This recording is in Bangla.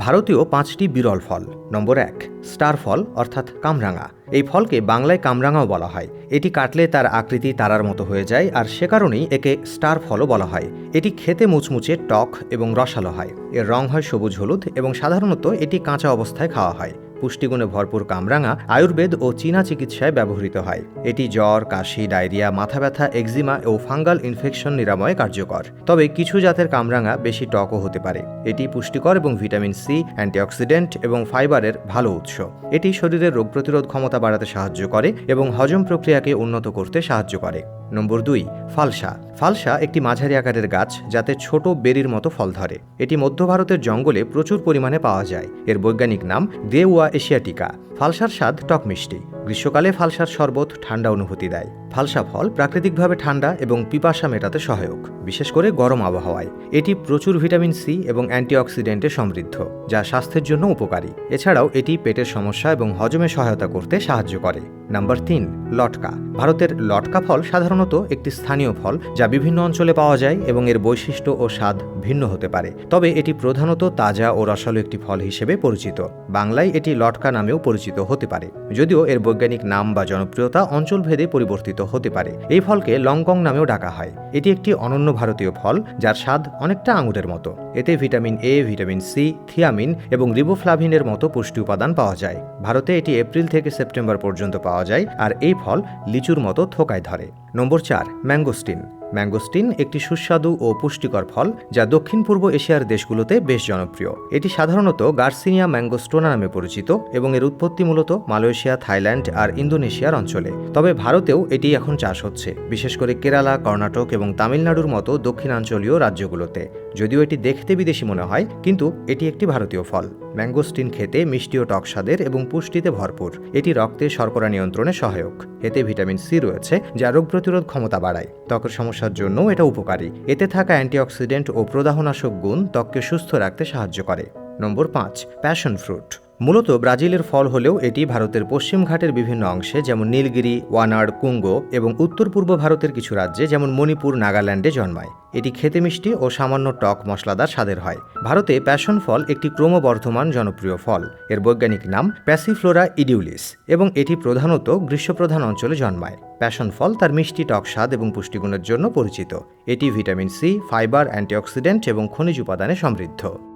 ভারতীয় ৫টি বিরল ফল। নম্বর ১, স্টার ফল অর্থাৎ কামরাঙা। এই ফলকে বাংলায় কামরাঙাও বলা হয়। এটি কাটলে তার আকৃতি তারার মতো হয়ে যায়, আর সে কারণেই একে স্টার ফলও বলা হয়। এটি খেতে মুচমুচে, টক এবং রসালো হয়। এর রং হয় সবুজ হলুদ এবং সাধারণত এটি কাঁচা অবস্থায় খাওয়া হয়। পুষ্টিগুণে ভরপুর কামরাঙা আয়ুর্বেদ ও চীনা চিকিৎসায় ব্যবহৃত হয়। এটি জ্বর, কাশি, ডায়রিয়া, মাথা ব্যথা, এক্সিমা ও ফাঙ্গাল ইনফেকশন নিরাময়ে কার্যকর। তবে কিছু জাতের কামরাঙা বেশি টকও হতে পারে। এটি পুষ্টিকর এবং ভিটামিন সি, অ্যান্টিঅক্সিডেন্ট এবং ফাইবারের ভালো উৎস। এটি শরীরের রোগ প্রতিরোধ ক্ষমতা বাড়াতে সাহায্য করে এবং হজম প্রক্রিয়াকে উন্নত করতে সাহায্য করে। নম্বর ২, ফালসা। ফালসা একটি মাঝারি আকারের গাছ যাতে ছোট বেরির মতো ফল ধরে। এটি মধ্য ভারতের জঙ্গলে প্রচুর পরিমাণে পাওয়া যায়। এর বৈজ্ঞানিক নাম দেওয়া এশিয়াটিকা। ফালসার স্বাদ টক মিষ্টি। গ্রীষ্মকালে ফালসার শরবত ঠান্ডা অনুভূতি দেয়। ফালসা ফল প্রাকৃতিকভাবে ঠান্ডা এবং পিপাসা মেটাতে সহায়ক, বিশেষ করে গরম আবহাওয়ায়। এটি প্রচুর ভিটামিন সি এবং অ্যান্টিঅক্সিডেন্টে সমৃদ্ধ, যা স্বাস্থ্যের জন্য উপকারী। এছাড়াও এটি পেটের সমস্যা এবং হজমে সহায়তা করতে সাহায্য করে। নাম্বার ৩, লটকা। ভারতের লটকা ফল সাধারণত একটি স্থানীয় ফল যা বিভিন্ন অঞ্চলে পাওয়া যায় এবং এর বৈশিষ্ট্য ও স্বাদ ভিন্ন হতে পারে। তবে এটি প্রধানত তাজা ও রসালো একটি ফল হিসেবে পরিচিত। বাংলায় এটি লটকা নামেও পরিচিত হতে পারে, যদিও এর বৈজ্ঞানিক নাম বা জনপ্রিয়তা অঞ্চলভেদে পরিবর্তিত হতে পারে। এই ফলকে লংকং নামেও ডাকা হয়। এটি একটি অনন্য ভারতীয় ফল যার স্বাদ অনেকটা আঙুরের মতো। এতে vitamin A, vitamin C, thiamine এবং রিবোফ্লাভিনের মতো পুষ্টি উপাদান পাওয়া যায়। ভারতে এটি এপ্রিল থেকে সেপ্টেম্বর পর্যন্ত পাওয়া যায়, আর এই ফল লিচুর মতো থোকায় ধরে। নম্বর ৪, ম্যাঙ্গোস্টিন। ম্যাঙ্গোস্টিন একটি সুস্বাদু ও পুষ্টিকর ফল যা দক্ষিণ পূর্ব এশিয়ার দেশগুলোতে বেশ জনপ্রিয়। এটি সাধারণত গার্সিনিয়া ম্যাঙ্গোস্টোনা নামে পরিচিত এবং এর উৎপত্তি মূলত মালয়েশিয়া, থাইল্যান্ড আর ইন্দোনেশিয়ার অঞ্চলে। তবে ভারতেও এটি এখন চাষ হচ্ছে, বিশেষ করে কেরালা, কর্ণাটক এবং তামিলনাড়ুর মতো দক্ষিণাঞ্চলীয় রাজ্যগুলোতে। যদিও এটি দেখতে বিদেশি মনে হয়, কিন্তু এটি একটি ভারতীয় ফল। ম্যাঙ্গোস্টিন খেতে মিষ্টি ও টক স্বাদের এবং পুষ্টিতে ভরপুর। এটি রক্তে শর্করা নিয়ন্ত্রণে সহায়ক। এতে ভিটামিন সি রয়েছে, যা রোগ প্রতিরোধ ক্ষমতা বাড়ায়। ত্বকের সমস্যার জন্য এটা উপকারী। এতে থাকা অ্যান্টিঅক্সিডেন্ট ও প্রদাহনাশক গুণ ত্বককে সুস্থ রাখতে সাহায্য করে। নম্বর ৫, প্যাশন ফ্রুট। মূলত ব্রাজিলের ফল হলেও এটি ভারতের পশ্চিম ঘাটের বিভিন্ন অংশে যেমন নীলগিরি, ওয়ানাড, কুঙ্গো এবং উত্তর পূর্ব ভারতের কিছু রাজ্যে যেমন মণিপুর, নাগাল্যান্ডে জন্মায়। এটি খেতে মিষ্টি ও সামান্য টক মশলাদার স্বাদের হয়। ভারতে প্যাশন ফল একটি ক্রমবর্ধমান জনপ্রিয় ফল। এর বৈজ্ঞানিক নাম প্যাসিফ্লোরা ইডিউলিস এবং এটি প্রধানত গ্রীষ্মপ্রধান অঞ্চলে জন্মায়। প্যাশন ফল তার মিষ্টি টক স্বাদ এবং পুষ্টিগুণের জন্য পরিচিত। এটি ভিটামিন সি, ফাইবার, অ্যান্টিঅক্সিডেন্ট এবং খনিজ উপাদানে সমৃদ্ধ।